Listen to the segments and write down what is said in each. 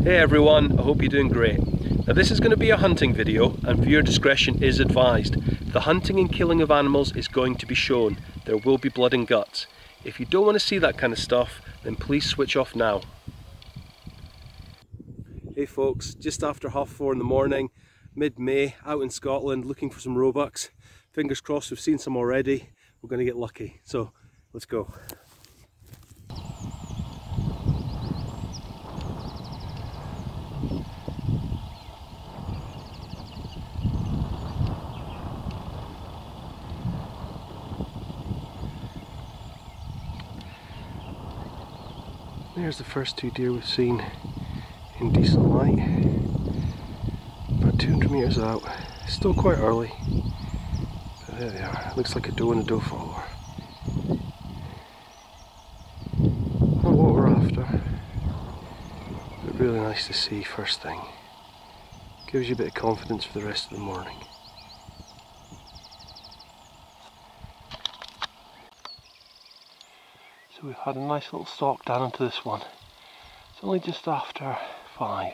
Hey everyone, I hope you're doing great. Now this is going to be a hunting video and viewer discretion is advised. The hunting and killing of animals is going to be shown. There will be blood and guts. If you don't want to see that kind of stuff, then please switch off now. Hey folks, just after 4:30 in the morning, mid-May, out in Scotland looking for some roebucks. Fingers crossed we've seen some already. We're going to get lucky, so let's go. There's the first two deer we've seen in decent light. About 200 metres out. Still quite early. But there they are. Looks like a doe and a doe follower. Not what we're after. But really nice to see first thing. Gives you a bit of confidence for the rest of the morning. So we've had a nice little stalk down into this one. It's only just after 5.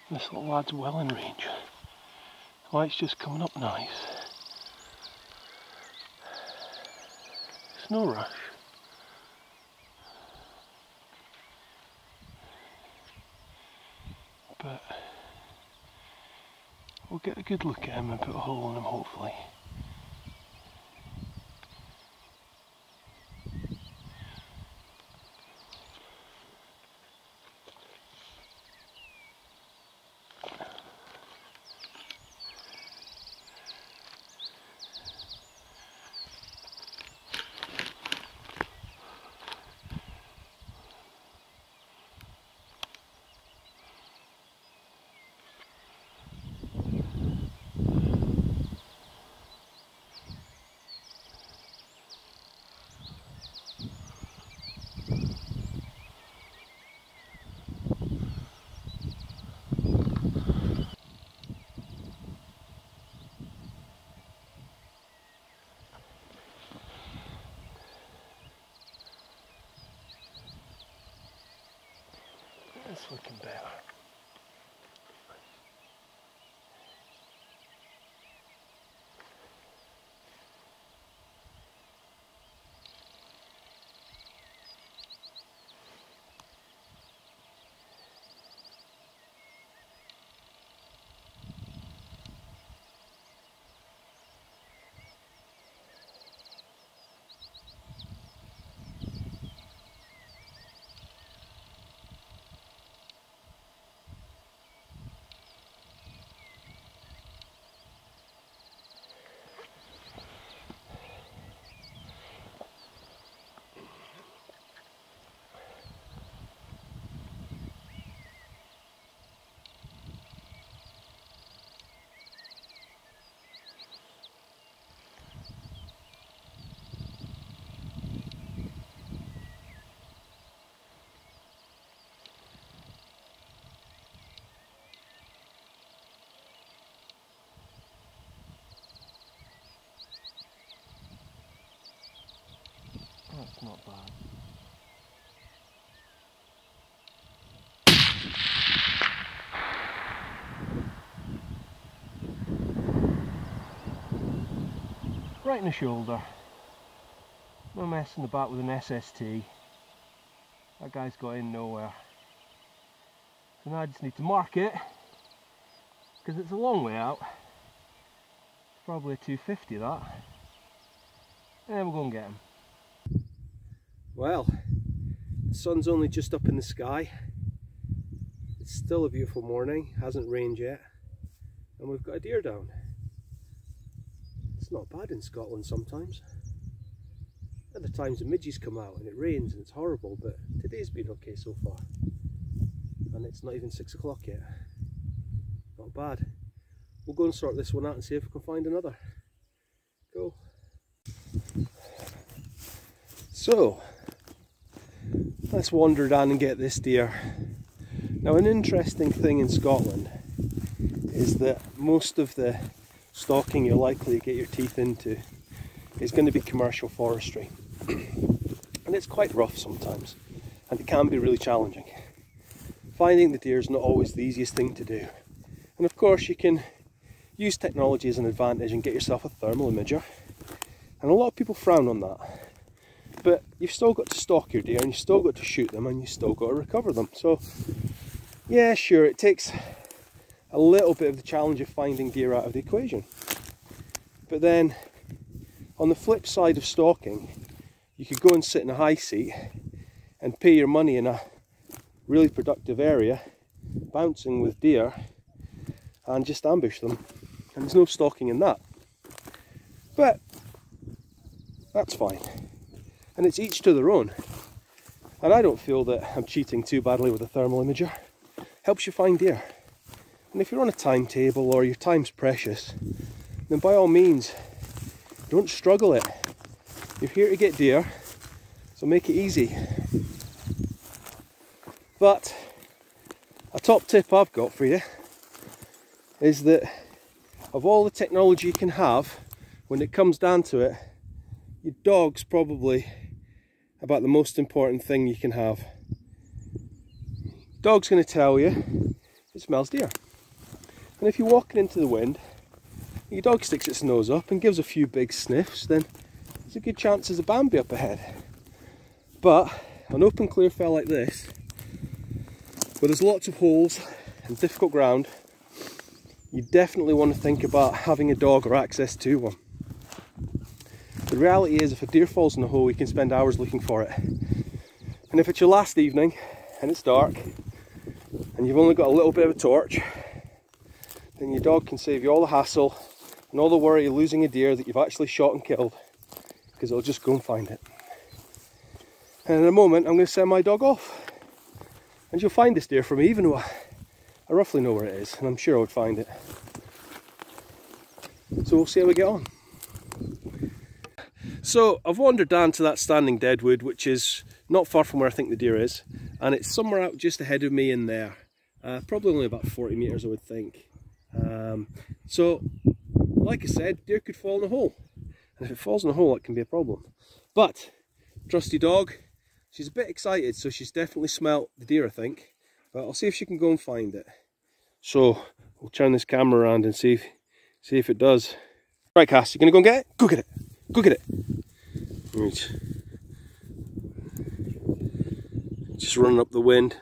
This little lad's well in range. The light's just coming up nice. It's no rush. But we'll get a good look at him and put a hole in him hopefully. It's looking better. That's not bad. Right in the shoulder. No messing about with an SST. That guy's got in nowhere. So now I just need to mark it, because it's a long way out. It's probably a 250 that. And then we'll go and get him. Well, the sun's only just up in the sky. It's still a beautiful morning, hasn't rained yet, and we've got a deer down. It's not bad in Scotland sometimes. At the times the midges come out and it rains and it's horrible, but today's been okay so far. And it's not even 6 o'clock yet. Not bad. We'll go and sort this one out and see if we can find another. Go. So, let's wander down and get this deer. Now, an interesting thing in Scotland is that most of the stalking you're likely to get your teeth into is going to be commercial forestry. And it's quite rough sometimes, and it can be really challenging. finding the deer is not always the easiest thing to do. And of course you can use technology as an advantage and get yourself a thermal imager. And a lot of people frown on that. But you've still got to stalk your deer, and you've still got to shoot them, and you've still got to recover them. So yeah, sure, it takes a little bit of the challenge of finding deer out of the equation. But then on the flip side of stalking, you could go and sit in a high seat and pay your money in a really productive area, bouncing with deer, and just ambush them. And there's no stalking in that. But that's fine. And it's each to their own. And I don't feel that I'm cheating too badly with a thermal imager. Helps you find deer. And if you're on a timetable or your time's precious, then by all means, don't struggle it. You're here to get deer, so make it easy. But a top tip I've got for you is that of all the technology you can have, when it comes down to it, your dog's probably about the most important thing you can have. Dog's going to tell you it smells deer. And if you're walking into the wind, your dog sticks its nose up and gives a few big sniffs, then there's a good chance there's a Bambi up ahead. But on open clear fell like this, where there's lots of holes and difficult ground, you definitely want to think about having a dog or access to one. The reality is, if a deer falls in a hole, you can spend hours looking for it. And if it's your last evening and it's dark and you've only got a little bit of a torch, then your dog can save you all the hassle and all the worry of losing a deer that you've actually shot and killed, because it'll just go and find it. And in a moment I'm going to send my dog off, and you'll find this deer for me, even though I roughly know where it is, and I'm sure I would find it. So we'll see how we get on. So I've wandered down to that standing deadwood, which is not far from where I think the deer is, and it's somewhere out just ahead of me in there. Probably only about 40 metres I would think. So like I said, deer could fall in a hole, and if it falls in a hole it can be a problem. But trusty dog, she's a bit excited, so she's definitely smelt the deer I think, but I'll see if she can go and find it. So we'll turn this camera around and see if it does. Right, Cass, you gonna go and get it? Go get it! Go get it! Right. Just running up the wind.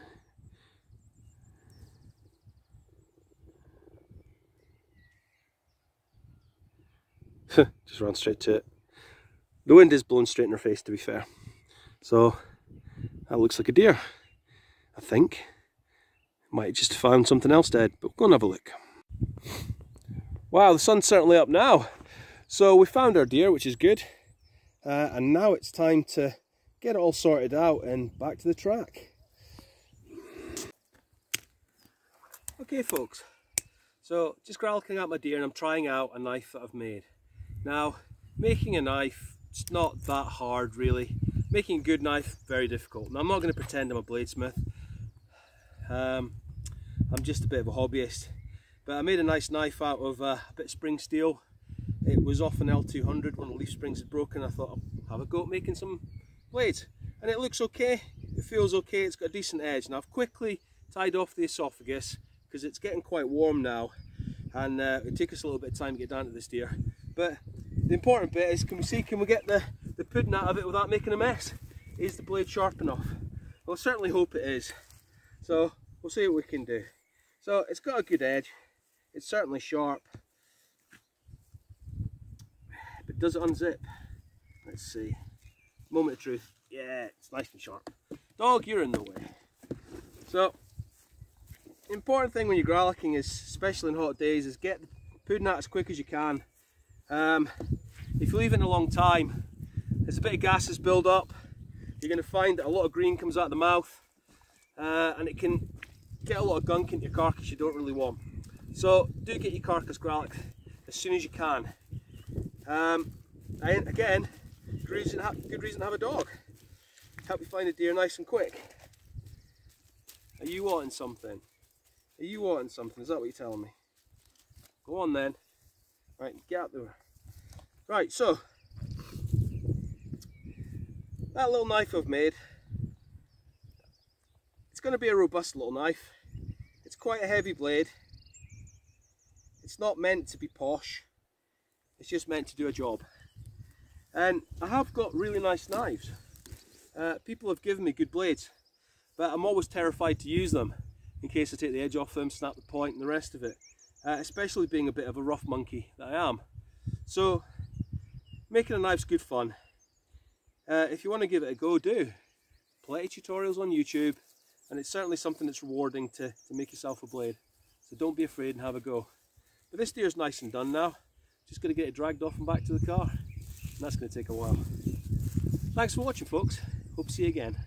Just ran straight to it. The wind is blowing straight in her face, to be fair. So that looks like a deer, I think. Might have just found something else dead, but we'll go and have a look. Wow, the sun's certainly up now. So we found our deer, which is good. And now it's time to get it all sorted out and back to the track. Okay folks, so just growling at my deer, and I'm trying out a knife that I've made. Now, making a knife, it's not that hard really. Making a good knife, very difficult. Now I'm not going to pretend I'm a bladesmith. I'm just a bit of a hobbyist. But I made a nice knife out of a bit of spring steel. It was off an L200, one of the leaf springs had broken. I thought I'll have a go at making some blades. And it looks okay, it feels okay, it's got a decent edge. Now I've quickly tied off the esophagus because it's getting quite warm now, and it'll take us a little bit of time to get down to this deer. But the important bit is, can we get the pudding out of it without making a mess? Is the blade sharp enough? Well, I certainly hope it is. So we'll see what we can do. So it's got a good edge, it's certainly sharp. But does it unzip? Let's see. Moment of truth. Yeah, it's nice and sharp. Dog, you're in the way. So, the important thing when you're growling is, especially in hot days, is get the pudding out as quick as you can. If you leave it in a long time, there's a bit of gases build up. You're going to find that a lot of green comes out of the mouth, and it can get a lot of gunk into your carcass you don't really want. So do get your carcass growled as soon as you can. And again, good reason to have a dog. Help you find a deer nice and quick. Are you wanting something? Are you wanting something? Is that what you're telling me? Go on then. Right, get out there. Right, so that little knife I've made, it's going to be a robust little knife. It's quite a heavy blade. It's not meant to be posh. It's just meant to do a job. And I have got really nice knives. People have given me good blades, but I'm always terrified to use them in case I take the edge off them, snap the point and the rest of it. Especially being a bit of a rough monkey that I am. So making a knife's good fun. If you want to give it a go, do. Plenty of tutorials on YouTube, and it's certainly something that's rewarding to make yourself a blade. So don't be afraid and have a go. But this deer's nice and done now. Just going to get it dragged off and back to the car. And that's going to take a while. Thanks for watching, folks. Hope to see you again.